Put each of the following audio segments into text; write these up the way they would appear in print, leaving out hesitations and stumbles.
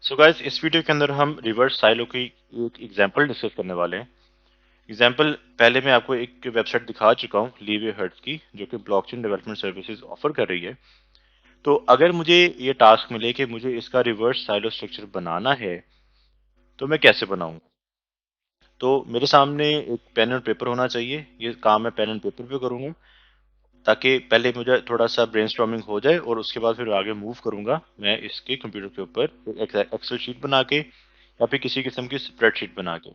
So guys, इस video के अंदर हम रिवर्स साइलो की एक एग्जांपल डिस्कस करने वाले हैं। एग्जांपल पहले मैं आपको एक वेबसाइट दिखा चुका हूँ, लीवे हर्ट्ज की, जो कि ब्लॉकचेन डेवलपमेंट सर्विसेज ऑफर कर रही है। तो अगर मुझे ये टास्क मिले कि मुझे इसका रिवर्स साइलो स्ट्रक्चर बनाना है, तो मैं कैसे बनाऊंगा? तो मेरे सामने एक पेन और पेपर होना चाहिए। ये काम मैं पेन एंड पेपर पे करूंगा, ताकि पहले मुझे थोड़ा सा ब्रेनस्टॉर्मिंग हो जाए और उसके बाद फिर आगे मूव करूंगा मैं इसके कंप्यूटर के ऊपर एक एक्सेल शीट बना के या फिर किसी किस्म की स्प्रेडशीट बना के।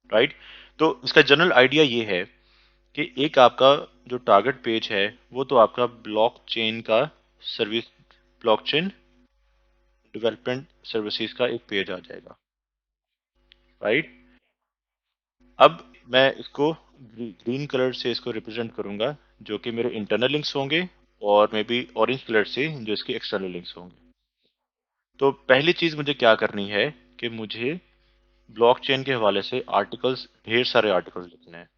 राइट। तो इसका जनरल आइडिया ये है कि एक आपका जो टारगेट पेज है वो तो आपका ब्लॉकचेन का सर्विस, ब्लॉकचेन डेवलपमेंट सर्विसेज का एक पेज आ जाएगा। राइट। अब मैं इसको ग्रीन कलर से इसको रिप्रेजेंट करूंगा, जो कि मेरे इंटरनल लिंक्स होंगे, और मे बी ऑरेंज कलर से जो इसके एक्सटर्नल लिंक्स होंगे। तो पहली चीज मुझे क्या करनी है कि मुझे ब्लॉकचेन के हवाले से आर्टिकल्स, ढेर सारे आर्टिकल्स लिखने हैं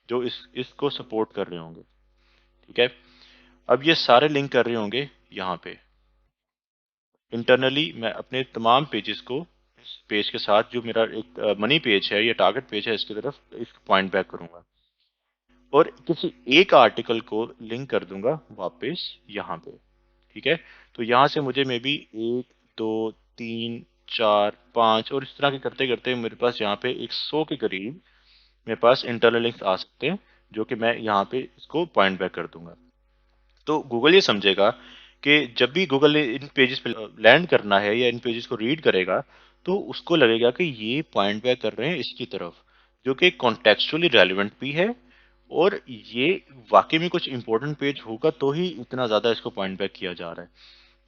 जो इसको सपोर्ट कर रहे होंगे। ठीक है। अब ये सारे लिंक कर रहे होंगे यहाँ पे। इंटरनली मैं अपने तमाम पेजेस को इस पेज के साथ, जो मेरा एक मनी पेज है या टारगेट पेज है, इसकी तरफ इसको पॉइंट बैक करूंगा और किसी एक आर्टिकल को लिंक कर दूंगा वापस यहाँ पे। ठीक है। तो यहाँ से मुझे मे बी एक, दो, तीन, चार, पांच और इस तरह के करते करते मेरे पास यहाँ पे 100 के करीब मेरे पास इंटरनल लिंक्स आ सकते हैं, जो कि मैं यहाँ पे इसको पॉइंट बैक कर दूंगा। तो गूगल ये समझेगा कि जब भी गूगल ने इन पेजेस पे लैंड करना है या इन पेजेस को रीड करेगा, तो उसको लगेगा कि ये पॉइंट बैक कर रहे हैं इसकी तरफ, जो कि कॉन्टेक्चुअली रेलिवेंट भी है, और ये वाकई में कुछ इंपॉर्टेंट पेज होगा तो ही इतना ज्यादा इसको पॉइंट बैक किया जा रहा है।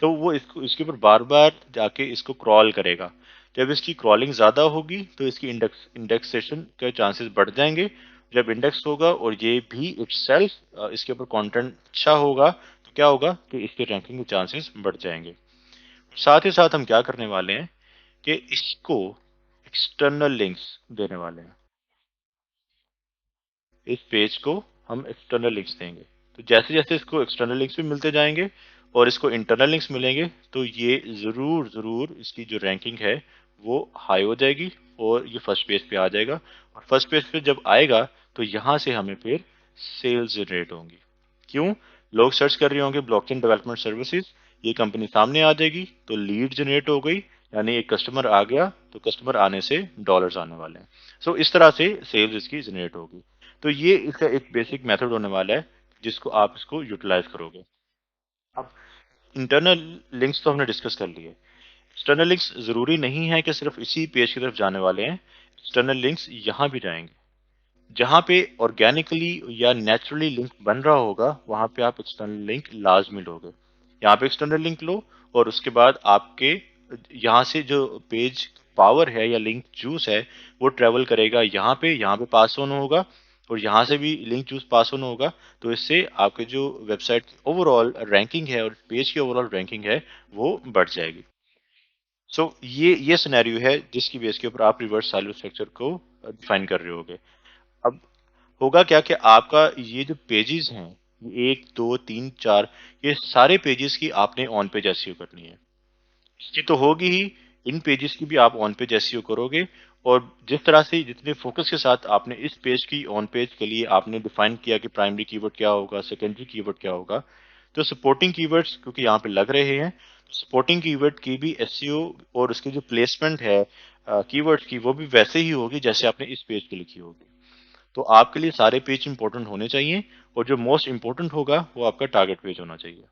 तो वो इसको इसके ऊपर बार बार जाके इसको क्रॉल करेगा। जब इसकी क्रॉलिंग ज्यादा होगी तो इसकी इंडेक्सेशन के चांसेस बढ़ जाएंगे। जब इंडेक्स होगा और ये भी इटसेल्फ इसके ऊपर कंटेंट अच्छा होगा, तो क्या होगा कि इसके रैंकिंग के चांसेस बढ़ जाएंगे। साथ ही साथ हम क्या करने वाले हैं कि इसको एक्सटर्नल लिंक्स देने वाले हैं। इस पेज को हम एक्सटर्नल लिंक्स देंगे। तो जैसे जैसे इसको एक्सटर्नल लिंक्स भी मिलते जाएंगे और इसको इंटरनल लिंक्स मिलेंगे, तो ये जरूर जरूर इसकी जो रैंकिंग है वो हाई हो जाएगी और ये फर्स्ट पेज पे आ जाएगा। और फर्स्ट पेज पे जब आएगा तो यहाँ से हमें फिर सेल्स जनरेट होंगी। क्यों? लोग सर्च कर रहे होंगे ब्लॉकचेन डेवलपमेंट सर्विसेज, ये कंपनी सामने आ जाएगी, तो लीड जनरेट हो गई, यानी एक कस्टमर आ गया, तो कस्टमर आने से डॉलर्स आने वाले हैं। सो इस तरह से सेल्स इसकी जनरेट होगी। तो ये इसका एक बेसिक मेथड होने वाला है जिसको आप इसको यूटिलाइज करोगे। अब इंटरनल लिंक्स तो हमने डिस्कस कर लिए। एक्सटर्नल लिंक्स जरूरी नहीं है कि सिर्फ इसी पेज की तरफ जाने वाले हैं। एक्सटर्नल लिंक्स यहाँ भी जाएंगे। जहाँ पे ऑर्गेनिकली या नेचुरली लिंक बन रहा होगा, वहां पे आप एक्सटर्नल लिंक लाजमी लोगे। यहाँ पे एक्सटर्नल लिंक लो और उसके बाद आपके यहाँ से जो पेज पावर है या लिंक जूस है वो ट्रेवल करेगा यहाँ पे पास ऑन होगा, और यहाँ से भी लिंक जूस पास ऑन होगा। तो इससे आपके जो वेबसाइट की ओवरऑल रैंकिंग है और पेज की ओवरऑल रैंकिंग है वो बढ़ जाएगी। सो ये सिनेरियो है जिसकी बेस के ऊपर आप रिवर्स साइलो स्ट्रक्चर को डिफाइन कर रहे होगे। अब होगा क्या कि आपका ये जो पेजेस हैं, ये एक, दो, तीन, चार, ये सारे पेजेस की आपने ऑन पेज एसईओ करनी है। इसकी तो होगी ही, इन पेजेस की भी आप ऑन पेज एसईओ करोगे। और जिस तरह से जितने फोकस के साथ आपने इस पेज की ऑन पेज के लिए आपने डिफाइन किया कि प्राइमरी कीवर्ड क्या होगा, सेकेंडरी कीवर्ड क्या होगा, तो सपोर्टिंग कीवर्ड्स क्योंकि यहाँ पे लग रहे हैं, तो सपोर्टिंग कीवर्ड की भी एसईओ और उसकी जो प्लेसमेंट है कीवर्ड्स की, वो भी वैसे ही होगी जैसे आपने इस पेज की लिखी होगी। तो आपके लिए सारे पेज इंपॉर्टेंट होने चाहिए, और जो मोस्ट इंपॉर्टेंट होगा वो आपका टारगेट पेज होना चाहिए।